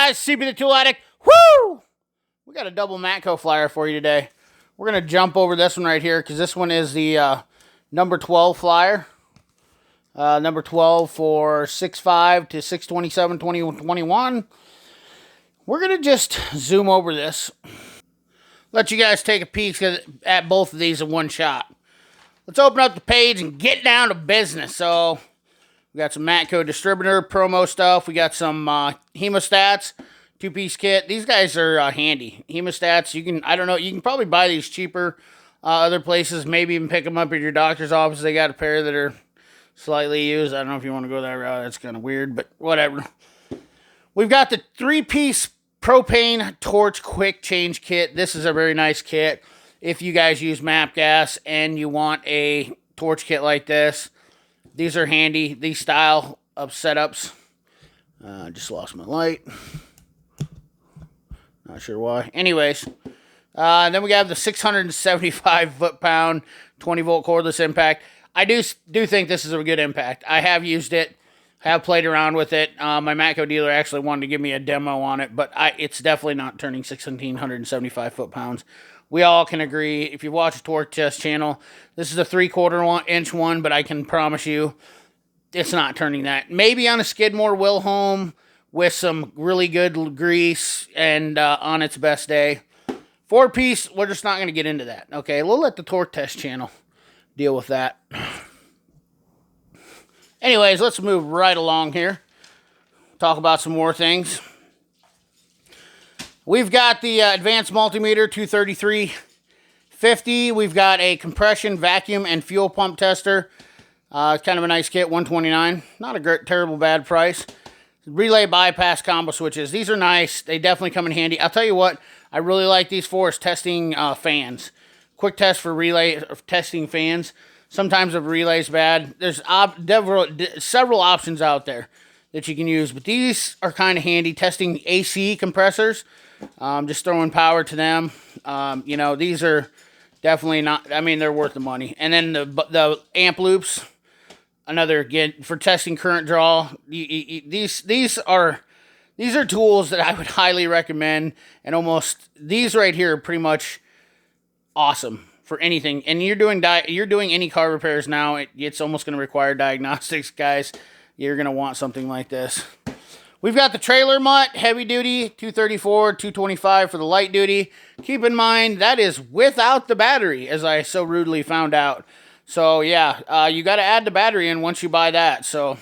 guys? CB the Tool Addict. Woo! We got a double Matco flyer for you today. We're going to jump over this one right here because this one is the number 12 flyer. Number 12 for 6/5 to 6/27, 2021. We're going to just zoom over this. Let you guys take a peek at both of these in one shot. Let's open up the page and get down to business. So, we got some Matco distributor promo stuff. We got some Hemostats, two-piece kit. These guys are handy. Hemostats, you can probably buy these cheaper other places. Maybe even pick them up at your doctor's office. They got a pair that are slightly used. I don't know if you want to go that route. That's kind of weird, but whatever. We've got the three-piece propane torch quick change kit. This is a very nice kit. If you guys use MAP gas and you want a torch kit like this, these are handy. These style of setups. Just lost my light. Not sure why. Anyways, then we have the 675 foot-pound 20-volt cordless impact. I do think this is a good impact. I have used it. Have played around with it. My Matco dealer actually wanted to give me a demo on it, but it's definitely not turning 1,675 foot-pounds. We all can agree, if you watch a Torque Test channel, this is a 3/4 inch one, but I can promise you it's not turning that. Maybe on a Skidmore Wilhelm with some really good grease and on its best day. 4-piece, we're just not going to get into that. Okay, we'll let the Torque Test channel deal with that. Anyways, let's move right along here. Talk about some more things. We've got the Advanced Multimeter 23350. We've got a compression, vacuum, and fuel pump tester. It's kind of a nice kit, $129. Not a terrible bad price. Relay bypass combo switches. These are nice. They definitely come in handy. I'll tell you what I really like these for is testing fans. Quick test for relay testing fans. Sometimes a relay's bad. There's several options out there that you can use, but these are kind of handy. Testing AC compressors, just throwing power to them. These are definitely not. I mean, they're worth the money. And then the amp loops, another again for testing current draw. These are tools that I would highly recommend, and these right here are pretty much awesome for anything. And you're doing any car repairs now, it's almost going to require diagnostics, guys. You're going to want something like this. We've got the trailer mutt, heavy duty, 234, 225 for the light duty. Keep in mind, that is without the battery, as I so rudely found out. So, yeah, you got to add the battery in once you buy that. So,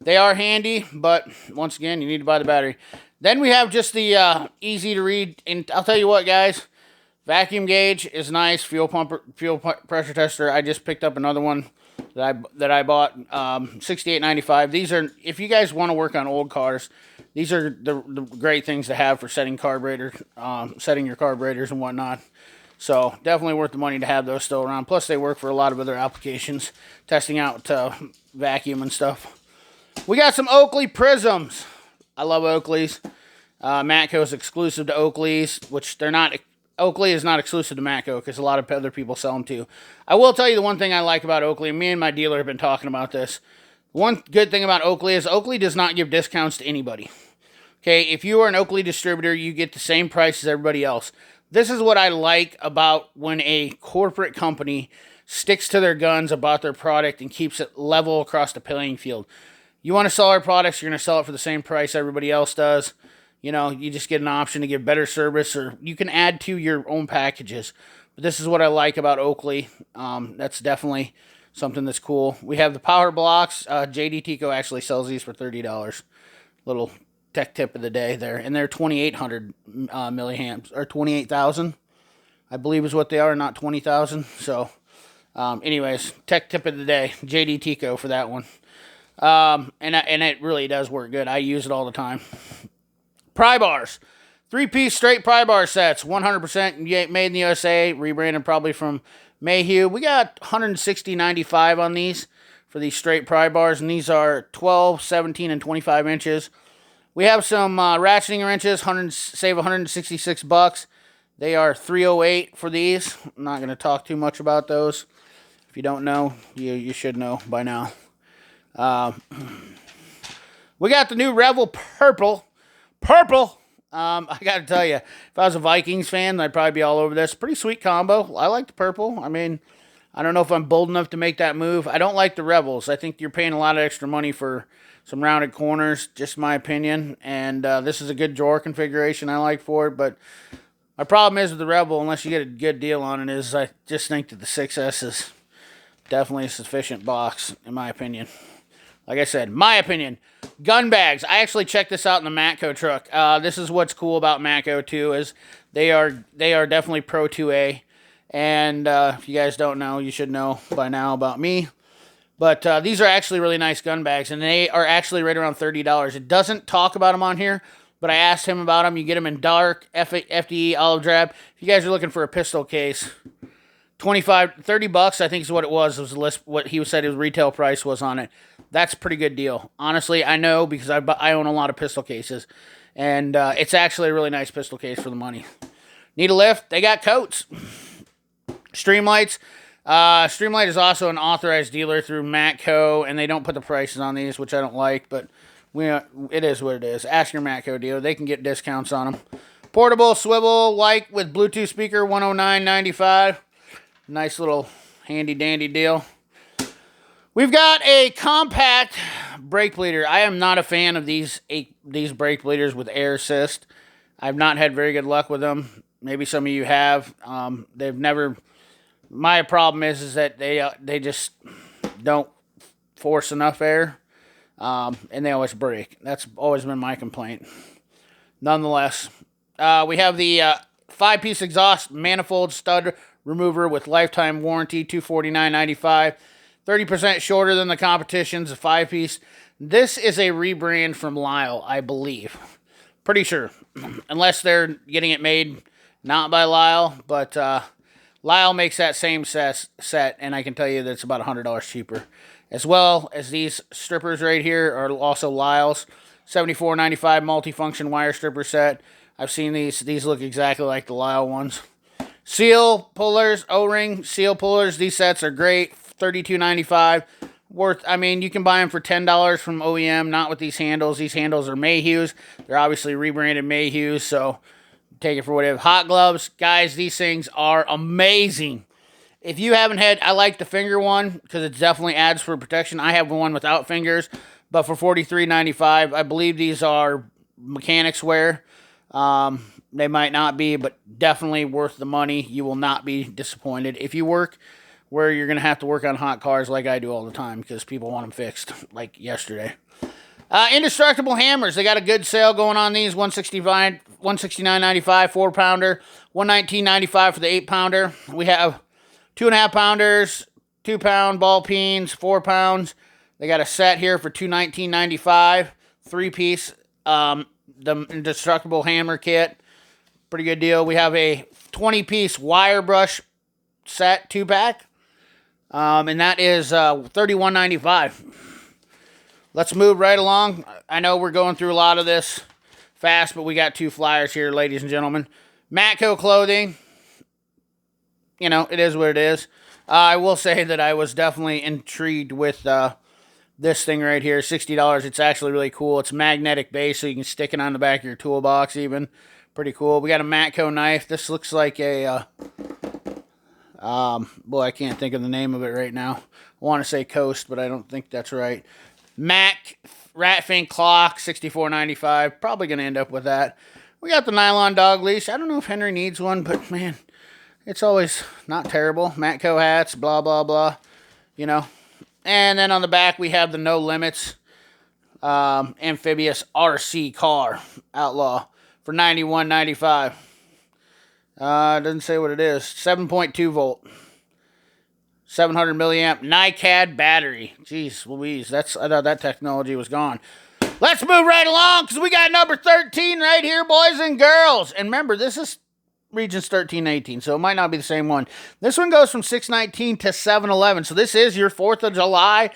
they are handy, but once again, you need to buy the battery. Then we have just the easy to read, and I'll tell you what, guys. Vacuum gauge is nice. Fuel pressure tester. I just picked up another one that I bought. $68.95. These are, if you guys want to work on old cars, these are the great things to have for setting setting your carburetors and whatnot. So definitely worth the money to have those still around. Plus they work for a lot of other applications, testing out vacuum and stuff. We got some Oakley Prisms. I love Oakleys. Matco is exclusive to Oakley's, which they're not. Oakley is not exclusive to Matco because a lot of other people sell them too. I will tell you the one thing I like about Oakley, and me and my dealer have been talking about this. One good thing about Oakley is Oakley does not give discounts to anybody. Okay, if you are an Oakley distributor, you get the same price as everybody else. This is what I like about when a corporate company sticks to their guns about their product and keeps it level across the playing field. You want to sell our products, you're going to sell it for the same price everybody else does. You just get an option to give better service, or you can add to your own packages. But this is what I like about Oakley. That's definitely something that's cool. We have the power blocks. JD Tico actually sells these for $30. Little tech tip of the day there. And they're 2,800 milliamps, or 28,000, I believe is what they are, not 20,000. So, anyways, tech tip of the day. JD Tico for that one. And it really does work good. I use it all the time. Pry Bars. 3-piece straight pry bar sets. 100% made in the USA. Rebranded probably from Mayhew. We got $160.95 on these for these straight pry bars. And these are 12, 17, and 25 inches. We have some ratcheting wrenches. Save $166. They are $308 for these. I'm not going to talk too much about those. If you don't know, you should know by now. We got the new Revel Purple Purple. I got to tell you, if I was a Vikings fan, I'd probably be all over this. Pretty sweet combo. I like the purple. I mean, I don't know if I'm bold enough to make that move. I don't like the Rebels. I think you're paying a lot of extra money for some rounded corners, just my opinion. And this is a good drawer configuration I like for it. But my problem is with the Rebel, unless you get a good deal on it, is I just think that the 6S is definitely a sufficient box, in my opinion. Like I said, my opinion. Gun bags. I actually checked this out in the Matco truck. This is what's cool about Matco, too, is they are definitely Pro 2A. And if you guys don't know, you should know by now about me. But these are actually really nice gun bags, and they are actually right around $30. It doesn't talk about them on here, but I asked him about them. You get them in dark, FDE, olive drab. If you guys are looking for a pistol case, $30, I think is what it was the list, what he said his retail price was on it. That's a pretty good deal. Honestly, I know because I own a lot of pistol cases, and it's actually a really nice pistol case for the money. Need a lift? They got coats. Streamlights. Streamlight is also an authorized dealer through Matco, and they don't put the prices on these, which I don't like, but it is what it is. Ask your Matco dealer. They can get discounts on them. Portable swivel light with Bluetooth speaker, $109.95. Nice little handy-dandy deal. We've got a compact brake bleeder. I am not a fan of these brake bleeders with air assist. I've not had very good luck with them. Maybe some of you have. They've never... My problem is that they just don't force enough air, and they always break. That's always been my complaint. Nonetheless, we have the 5-piece exhaust manifold stud remover with lifetime warranty, $249.95. 30% shorter than the competition's, a 5-piece. This is a rebrand from Lyles, I believe. Pretty sure. Unless they're getting it made not by Lyles, but Lyles makes that same set, and I can tell you that it's about $100 cheaper. As well as these strippers right here are also Lyles. $74.95 multifunction wire stripper set. I've seen these. These look exactly like the Lyles ones. Seal pullers, O-ring seal pullers. These sets are great. $32.95. I mean, you can buy them for $10 from OEM, not with these handles. These handles are Mayhew's. They're obviously rebranded Mayhew's, so take it for whatever. Hot gloves. Guys, these things are amazing. If you haven't had, I like the finger one because it definitely adds for protection. I have one without fingers, but for $43.95, I believe these are mechanics wear. They might not be, but definitely worth the money. You will not be disappointed. If you work where you're going to have to work on hot cars like I do all the time because people want them fixed, like yesterday. Indestructible Hammers. They got a good sale going on these. $169.95, 4-pounder. $119.95 for the 8-pounder. We have 2.5 pounders, 2-pound ball peens, 4 pounds. They got a set here for $219.95. 3-piece. The Indestructible Hammer kit. Pretty good deal. We have a 20-piece wire brush set, 2-pack. And that is $31.95. Let's move right along. I know we're going through a lot of this fast, but we got 2 flyers here, ladies and gentlemen. Matco Clothing. You know, it is what it is. I will say that I was definitely intrigued with this thing right here, $60. It's actually really cool. It's magnetic base, so you can stick it on the back of your toolbox even. Pretty cool. We got a Matco knife. This looks like a... boy, I can't think of the name of it right now. I want to say Coast, but I don't think that's right. Mac Ratfin clock, $64.95. Probably going to end up with that. We got the nylon dog leash. I don't know if Henry needs one, but man, it's always not terrible. Matco hats, blah, blah, blah. You know. And then on the back, we have the No Limits amphibious RC car Outlaw for $91.95. It doesn't say what it is. 7.2 volt. 700 milliamp NiCad battery. Jeez Louise. I thought that technology was gone. Let's move right along because we got number 13 right here, boys and girls. And remember, this is regions 13 and 18, so it might not be the same one. This one goes from 619 to 711. So this is your 4th of July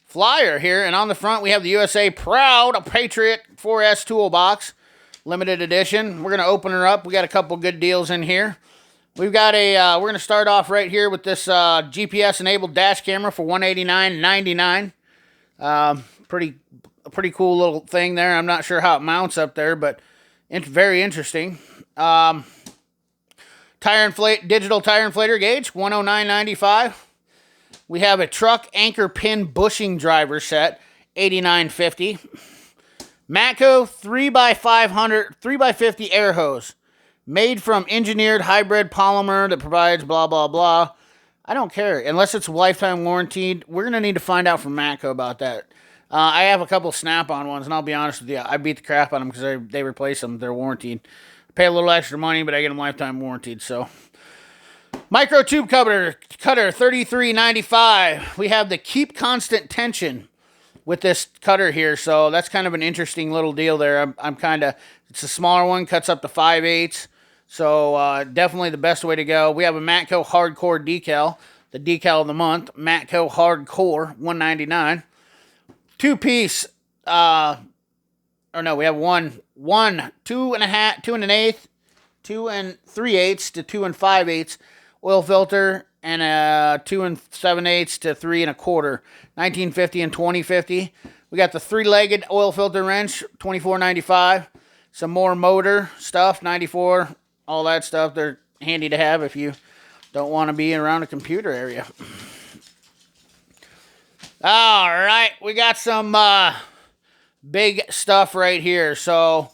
flyer here. And on the front, we have the USA Proud Patriot 4S toolbox. Limited edition. We're going to open her up. We got a couple good deals in here. We've got we're going to start off right here with this GPS-enabled dash camera for $189.99. Pretty a pretty cool little thing there. I'm not sure how it mounts up there, but it's very interesting. Digital tire inflator gauge, $109.95. We have a truck anchor pin bushing driver set, $89.50. Matco 3x50 air hose, made from engineered hybrid polymer that provides blah, blah, blah. I don't care. Unless it's lifetime warranted, we're going to need to find out from Matco about that. I have a couple Snap-on ones, and I'll be honest with you, I beat the crap out of them because they replace them. They're warranted. I pay a little extra money, but I get them lifetime warranted, so... Micro tube cutter, $33.95. We have the Keep Constant Tension with this cutter here, so that's kind of an interesting little deal there. I'm kind of, it's a smaller one, cuts up to 5/8, so definitely the best way to go. We have a Matco Hardcore decal, the decal of the month, Matco Hardcore, $199. Two-piece, or no, we have one, 2 1/8, 2 3/8 to 2 5/8 oil filter, and a 2 7/8 to 3 1/4, 1950 and 2050. We got the 3-legged oil filter wrench, $24.95. Some more motor stuff, $94. All that stuff, they're handy to have if you don't want to be around a computer area. All right, we got some big stuff right here. So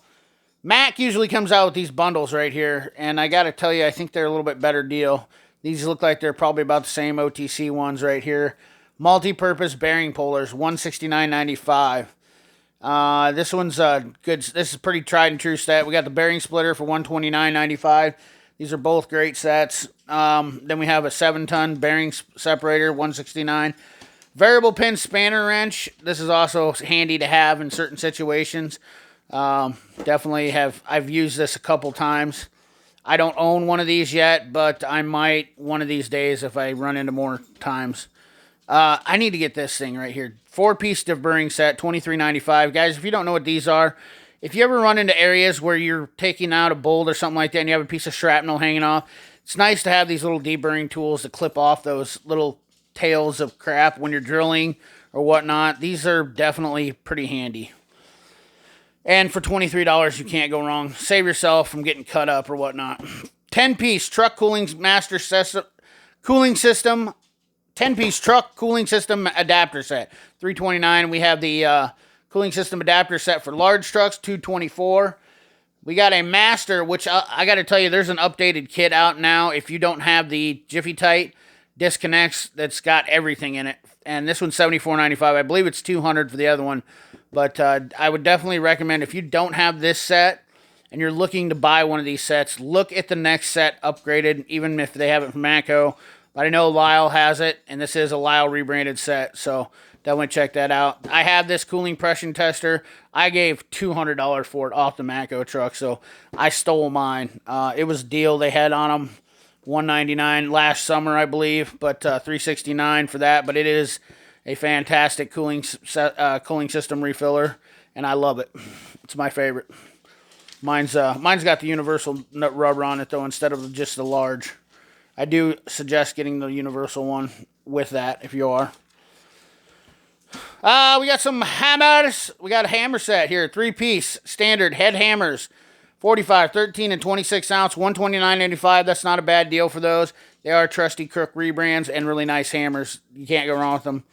Mac usually comes out with these bundles right here, and I got to tell you, I think they're a little bit better deal. These look like they're probably about the same OTC ones right here. Multi-purpose bearing pullers, $169.95. This one's good. This is pretty tried and true set. We got the bearing splitter for $129.95. These are both great sets. Then we have a 7-ton bearing separator, $169. Variable pin spanner wrench. This is also handy to have in certain situations. Definitely I've used this a couple times. I don't own one of these yet, but I might one of these days if I run into more times. I need to get this thing right here. 4-piece deburring set, $23.95. Guys, if you don't know what these are, if you ever run into areas where you're taking out a bolt or something like that and you have a piece of shrapnel hanging off, it's nice to have these little deburring tools to clip off those little tails of crap when you're drilling or whatnot. These are definitely pretty handy. And for $23, you can't go wrong. Save yourself from getting cut up or whatnot. 10-piece truck cooling system, 10-piece truck cooling system adapter set, $329. We have the cooling system adapter set for large trucks, $224. We got a master, which I got to tell you, there's an updated kit out now. If you don't have the Jiffy Tight disconnects, that's got everything in it. And this one's $74.95. I believe it's $200 for the other one. But I would definitely recommend, if you don't have this set and you're looking to buy one of these sets, look at the next set upgraded, even if they have it from Matco. But I know Lyles has it, and this is a Lyles rebranded set, so definitely check that out. I have this cooling pressure tester. I gave $200 for it off the Matco truck, so I stole mine. It was a deal they had on them, $199 last summer, I believe, but $369 for that. But it is a fantastic cooling system refiller, and I love it. It's my favorite. Mine's got the universal nut rubber on it though, instead of just the large. I do suggest getting the universal one with that if you are. We got some hammers. We got a hammer set here, 3-piece standard head hammers, 45, 13, and 26 ounce, $129.95. That's not a bad deal for those. They are trusty Crook rebrands and really nice hammers. You can't go wrong with them.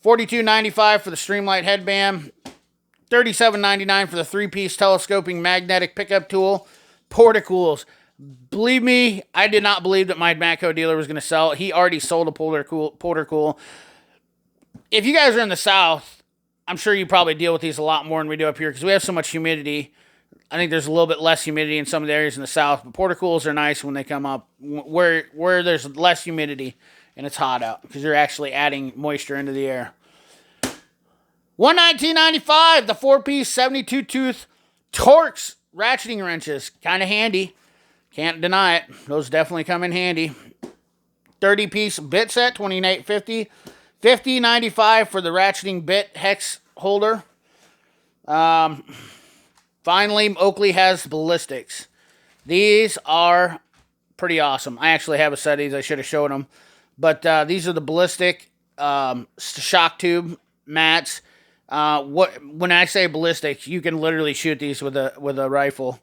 $42.95 for the Streamlight headband. $37.99 for the 3-piece telescoping magnetic pickup tool. Portacools. Believe me, I did not believe that my Matco dealer was going to sell it. He already sold a Portacool. If you guys are in the South, I'm sure you probably deal with these a lot more than we do up here because we have so much humidity. I think there's a little bit less humidity in some of the areas in the South, but Portacools are nice when they come up where there's less humidity and it's hot out because you're actually adding moisture into the air. $119.95, the 4-piece 72-tooth Torx ratcheting wrenches. Kind of handy. Can't deny it. Those definitely come in handy. 30-piece bit set, $28.50. $50.95 for the ratcheting bit hex holder. Finally, Oakley has ballistics. These are pretty awesome. I actually have a set of these. I should have showed them. But these are the ballistic shock tube mats. When I say ballistic, you can literally shoot these with a rifle,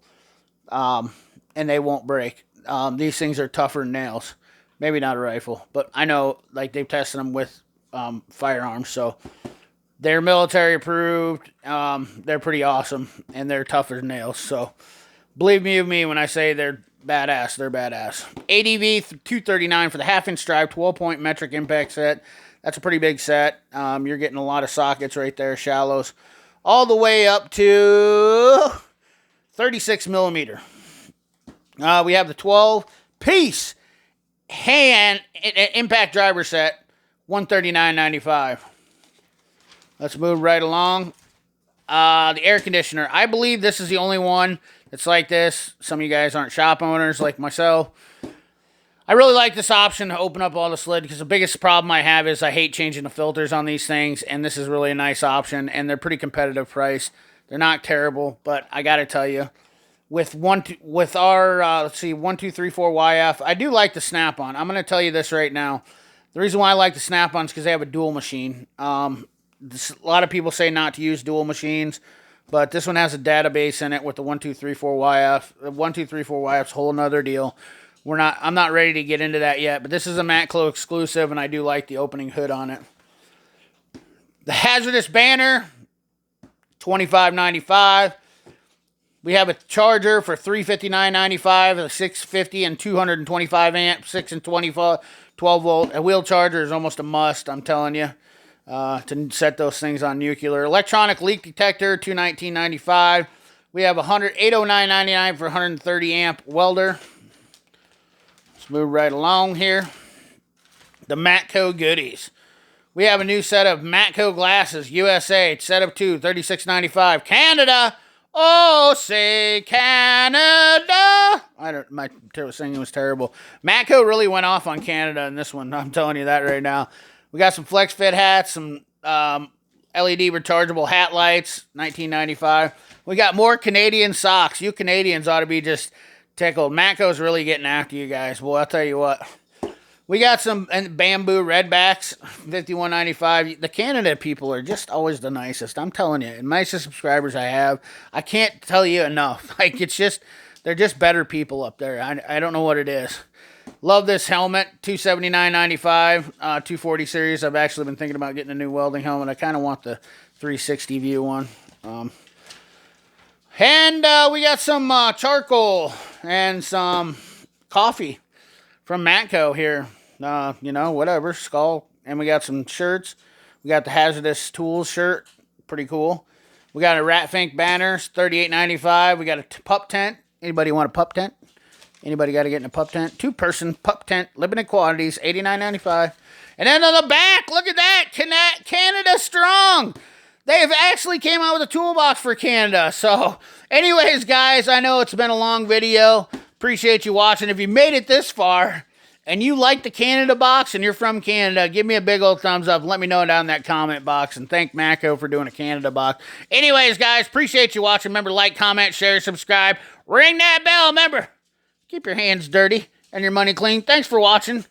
and they won't break. These things are tougher than nails. Maybe not a rifle, but I know like they've tested them with firearms, so they're military approved. They're pretty awesome, and they're tougher than nails. So believe me when I say they're badass. They're badass. ADV 239 for the half-inch drive, 12-point metric impact set. That's a pretty big set. You're getting a lot of sockets right there, shallows, all the way up to 36 millimeter. We have the 12-piece hand impact driver set, $139.95. Let's move right along. The air conditioner. I believe this is the only one that's like this. Some of you guys aren't shop owners like myself. I really like this option to open up all the slid because the biggest problem I have is I hate changing the filters on these things, and this is really a nice option, and they're pretty competitive price. They're not terrible, but I got to tell you, with our let's see, 1, 2, 3, 4 YF, I do like the snap-on. I'm going to tell you this right now. The reason why I like the snap-on is because they have a dual machine. A lot of people say not to use dual machines, but this one has a database in it with the 1, 2, 3, 4 YF. The 1, 2, 3, 4 YF's a whole nother deal. I'm not ready to get into that yet, but this is a Matco exclusive, and I do like the opening hood on it. The hazardous banner, $25.95. We have a charger for $359.95, a 650 and 225 amp, 6 and 12 volt. A wheel charger is almost a must, I'm telling you, to set those things on nuclear. Electronic leak detector, $219.95. We have $809.99 for 130 amp welder. Let's move right along here. The Matco goodies. We have a new set of Matco Glasses USA, set of 2, $36.95. Canada. Oh, say Canada. My singing was terrible. Matco really went off on Canada in this one. I'm telling you that right now. We got some flex fit hats, some LED rechargeable hat lights, $19.95. We got more Canadian socks. You Canadians ought to be just tickled. Matco's really getting after you guys. Well, I'll tell you what. We got some bamboo redbacks, $51.95. The Canada people are just always the nicest. I'm telling you, the nicest subscribers I have. I can't tell you enough. Like, they're just better people up there. I don't know what it is. Love this helmet, $279.95, 240 series. I've actually been thinking about getting a new welding helmet. I kind of want the 360 view one. And we got some charcoal and some coffee from Matco here. Whatever, skull. And we got some shirts. We got the Hazardous Tools shirt. Pretty cool. We got a Rat Fink banner, $38.95. We got a pup tent. Anybody want a pup tent? Anybody got to get in a pup tent? 2-person pup tent, limited quantities, $89.95. And then on the back, look at that. Canada Strong. They've actually came out with a toolbox for Canada. So, anyways, guys, I know it's been a long video. Appreciate you watching. If you made it this far and you like the Canada box and you're from Canada, give me a big old thumbs up. Let me know down in that comment box. And thank Matco for doing a Canada box. Anyways, guys, appreciate you watching. Remember, like, comment, share, subscribe. Ring that bell. Remember, keep your hands dirty and your money clean. Thanks for watching.